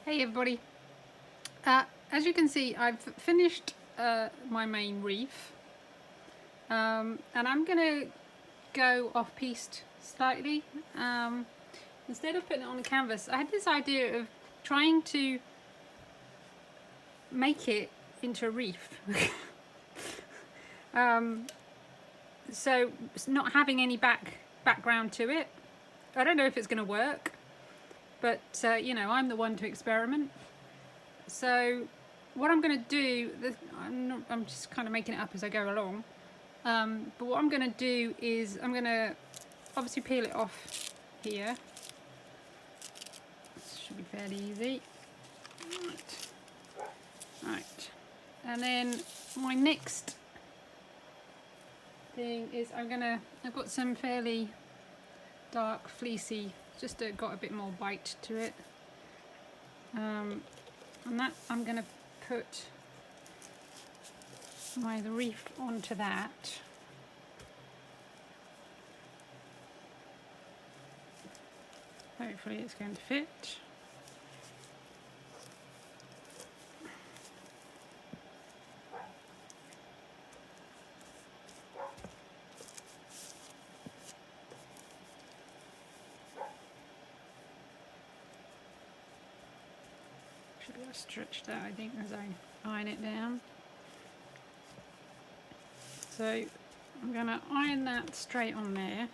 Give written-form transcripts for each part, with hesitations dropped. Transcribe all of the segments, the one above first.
Hey everybody, as you can see I've finished my main wreath and I'm going to go off piste slightly. Instead of putting it on the canvas, I had this idea of trying to make it into a wreath. So not having any background to it. I don't know if it's going to work, but you know, I'm the one to experiment. So what I'm going to do, I'm just kind of making it up as I go along, but what I'm going to do is I'm going to obviously peel it off here. This should be fairly easy. Right. And then my next thing is I've got some fairly dark fleecy, just got a bit more bite to it, and that I'm going to put the wreath onto that. Hopefully it's going to fit. Should be able to stretch that, I think, as I iron it down. So I'm going to iron that straight on there.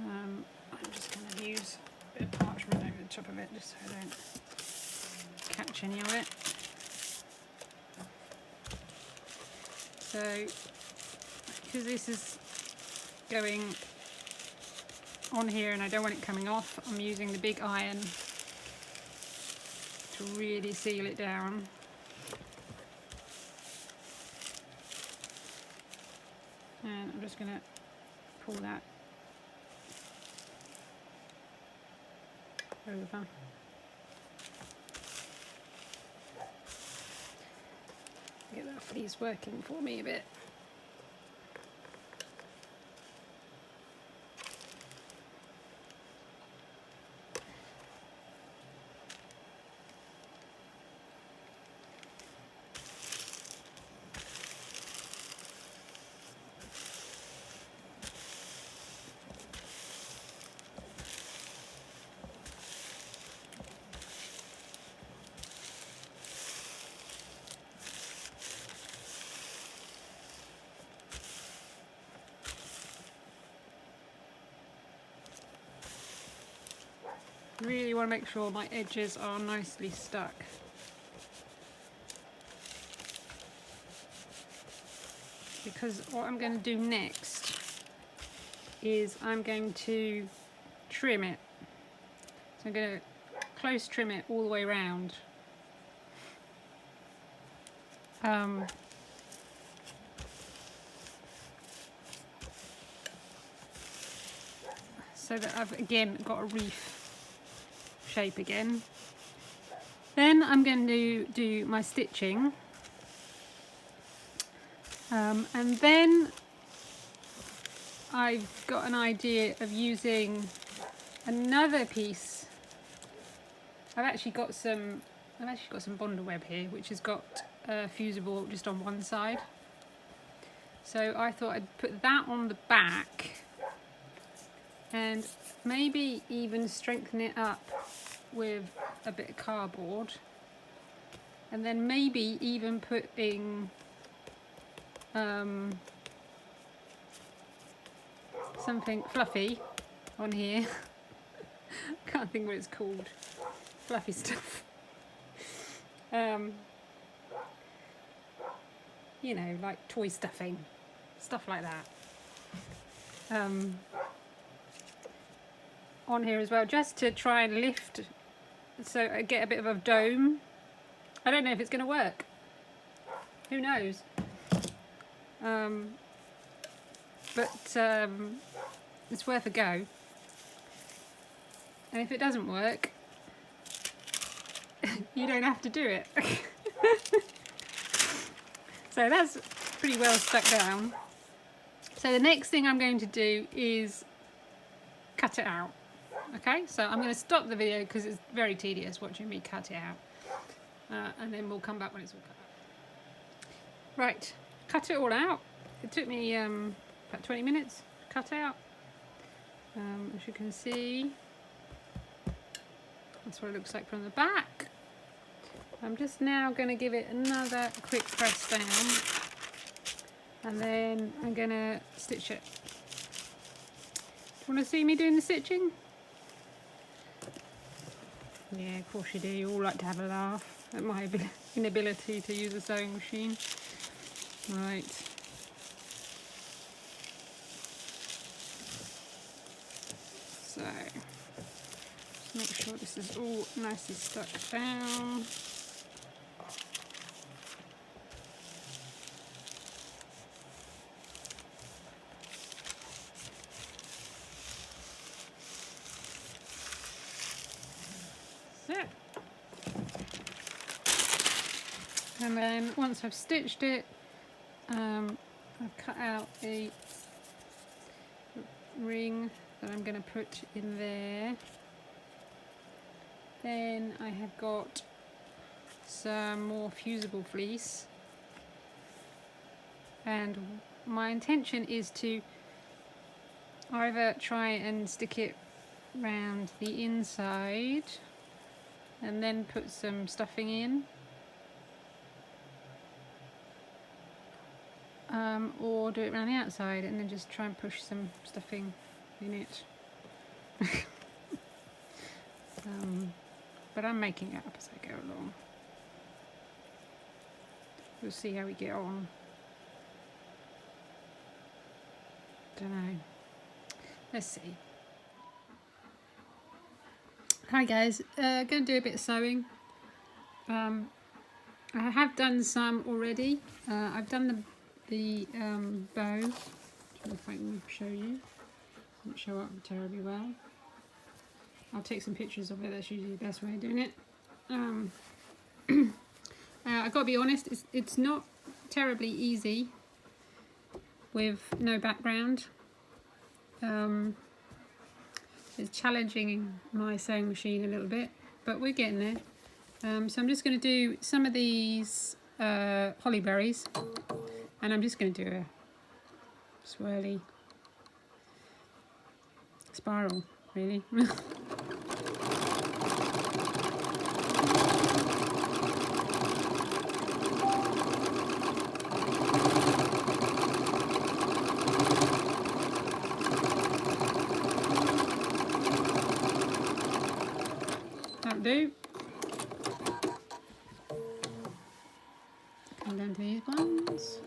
I'm just going to use a bit of parchment over the top of it just so I don't catch any of it. So because this is going on here and I don't want it coming off, I'm using the big iron to really seal it down. And I'm just going to pull that over. Get that fleece working for me a bit. Really want to make sure my edges are nicely stuck. Because what I'm going to do next is I'm going to trim it. So I'm going to close trim it all the way around. So that I've again got a wreath shape again. Then I'm going to do my stitching, and then I've got an idea of using another piece. I've actually got some bonder web here, which has got fusible just on one side. So I thought I'd put that on the back and maybe even strengthen it up with a bit of cardboard, and then maybe even putting something fluffy on here. Can't think what it's called. Fluffy stuff. You know, like toy stuffing, stuff like that. On here as well, just to try and lift, so I get a bit of a dome. I don't know if it's going to work. Who knows? But it's worth a go. And if it doesn't work, you don't have to do it. So that's pretty well stuck down. So the next thing I'm going to do is cut it out. Okay, so I'm going to stop the video because it's very tedious watching me cut it out. And then we'll come back when it's all cut out. Right, cut it all out. It took me about 20 minutes to cut out. As you can see, that's what it looks like from the back. I'm just now going to give it another quick press down, and then I'm going to stitch it. Do you want to see me doing the stitching? Yeah, of course you do. You all like to have a laugh at my inability to use a sewing machine. Right. So, just make sure this is all nicely stuck down. And then once I've stitched it, I've cut out a ring that I'm going to put in there. Then I have got some more fusible fleece, and my intention is to either try and stick it round the inside and then put some stuffing in, or do it around the outside and then just try and push some stuffing in it. But I'm making it up as I go along. We'll see how we get on. Don't know. Let's see. Hi guys, going to do a bit of sewing. I have done some already. I've done the bow. If I can show you. Doesn't show up terribly well. I'll take some pictures of it. That's usually the best way of doing it. I've got to be honest, it's not terribly easy with no background. It's challenging my sewing machine a little bit, but we're getting there. So I'm just going to do some of these holly berries, and I'm just going to do a swirly spiral, really. That'll do. Come down to these ones.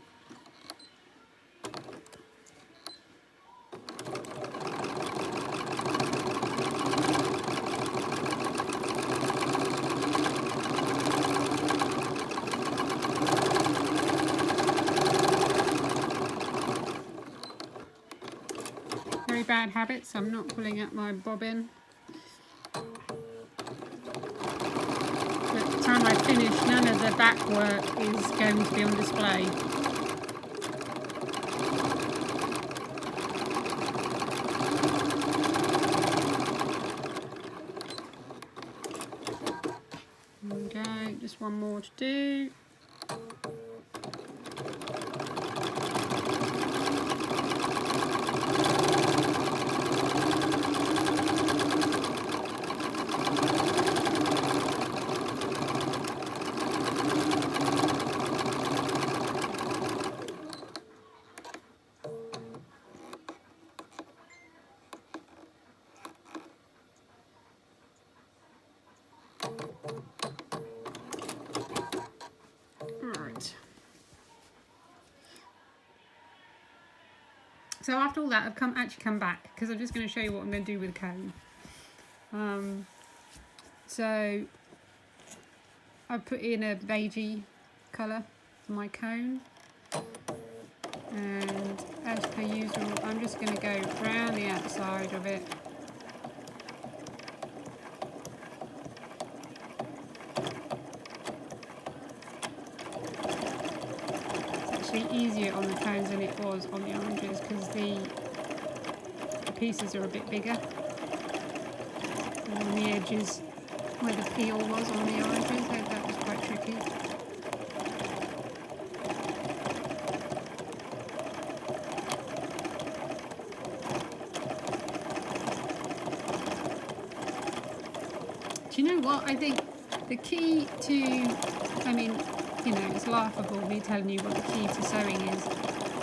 Very bad habit, so I'm not pulling up my bobbin. By the time I finish, none of the back work is going to be on display. Okay, just one more to do. So after all that, I've actually come back because I'm just going to show you what I'm going to do with the cone. So I've put in a beigey colour for my cone, and as per usual, I'm just going to go round the outside of it. Easier on the cones than it was on the oranges because the pieces are a bit bigger. And on the edges where the peel was on the oranges, so that was quite tricky. Do you know what? I think the key to, I mean, you know, it's laughable me telling you what the key to sewing is,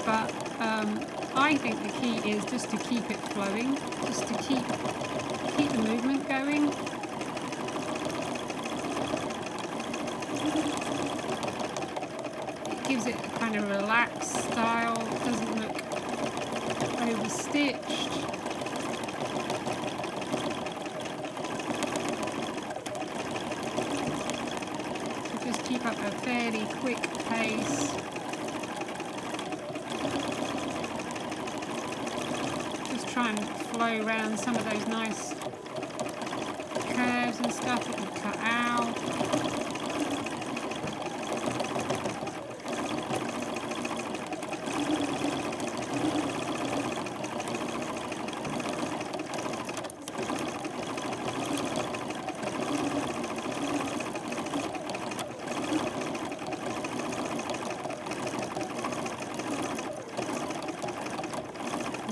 but I think the key is just to keep it flowing, just to keep the movement going. It gives it a kind of relaxed style, it doesn't look overstitched. So just keep up a fairly quick pace. Just try and flow around some of those nice curves and stuff that you cut out.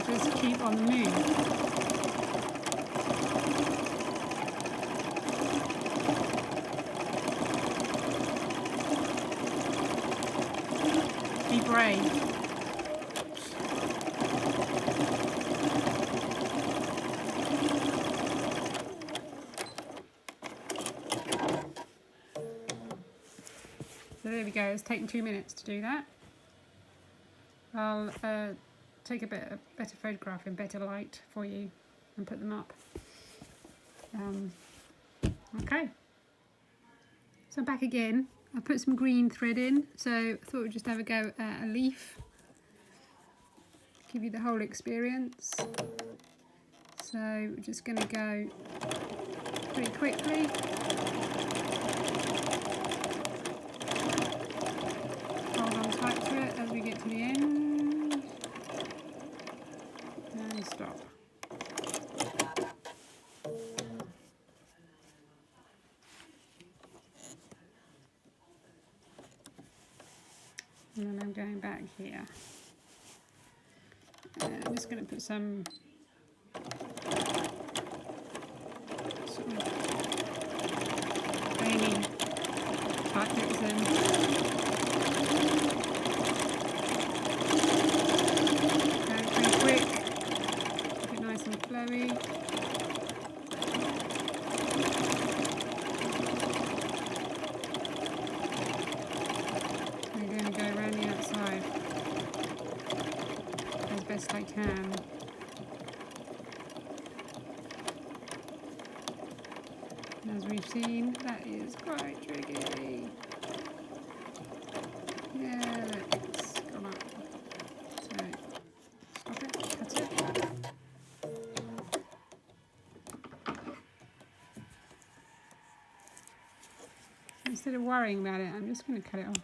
Just keep on the move. Be brave. So there we go, it's taken 2 minutes to do that. I'll take a better photograph in better light for you and put them up. Okay, so I'm back again. I put some green thread in, so I thought we'd just have a go at a leaf, give you the whole experience. So we're just going to go pretty quickly. Hold on tight to it as we get to the end. And stop. And then I'm going back here. I'm just going to put some sort of veiny type bits in. Going pretty quick, keep it nice and flowy. I'm going to go around the outside as best I can. As we've seen, that is quite tricky. Yeah, look, it's gone up. So, stop it, cut it. Instead of worrying about it, I'm just going to cut it off.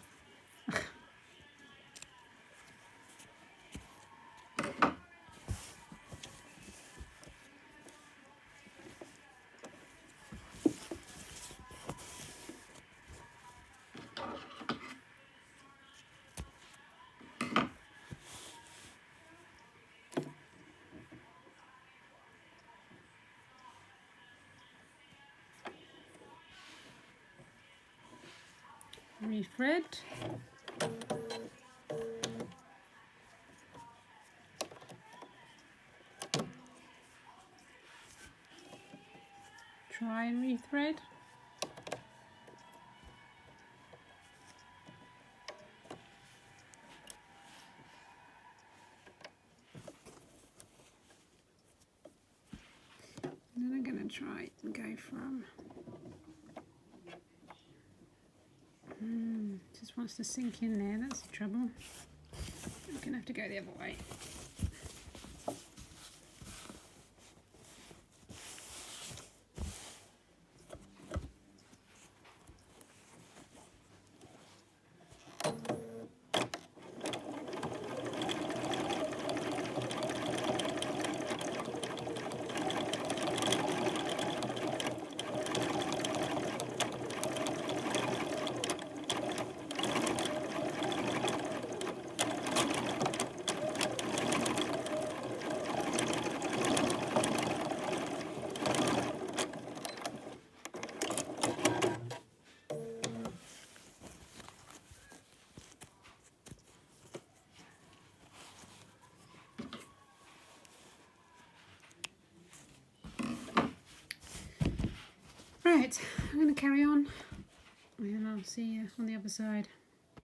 Rethread. Try and rethread. And then I'm going to try and go from just wants to sink in there, that's the trouble. I'm going to have to go the other way. Right, I'm going to carry on and I'll see you on the other side.